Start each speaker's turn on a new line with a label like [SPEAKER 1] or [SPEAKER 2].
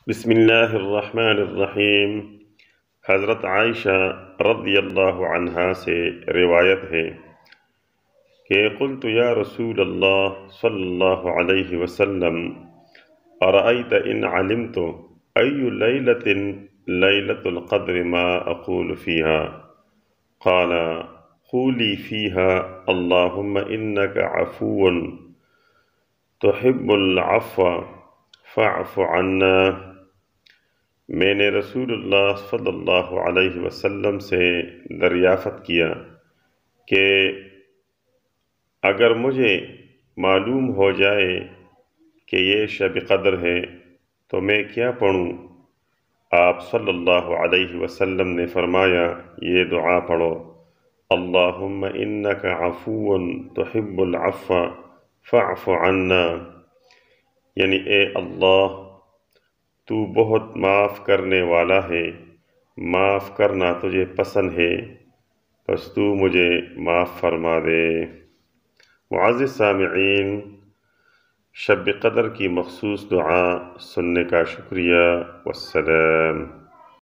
[SPEAKER 1] بسم اللہ الرحمن الرحیم۔ حضرت عائشہ رضی اللہ عنہا سے روایت ہے کہ قلت یا رسول اللہ صلی اللہ علیہ وسلم ارأیت ان علمت ای لیلۃ لیلۃ القدر ما اقول فیها قال قولی فیها اللہم انک عفو تحب العفو فاعف عنا۔ میں نے رسول اللہ صلی اللہ علیہ وسلم سے دریافت کیا کہ اگر مجھے معلوم ہو جائے کہ یہ شب قدر ہے تو میں کیا پڑھوں؟ آپ صلی اللہ علیہ وسلم نے فرمایا یہ دعا پڑھو، اللہم انک عفو تحب العفو فاعف عنا، یعنی اے اللہ تو بہت معاف کرنے والا ہے، معاف کرنا تجھے پسند ہے، بس تو مجھے معاف فرما دے۔ معزز سامعین، شب قدر کی مخصوص دعا سننے کا شکریہ، والسلام۔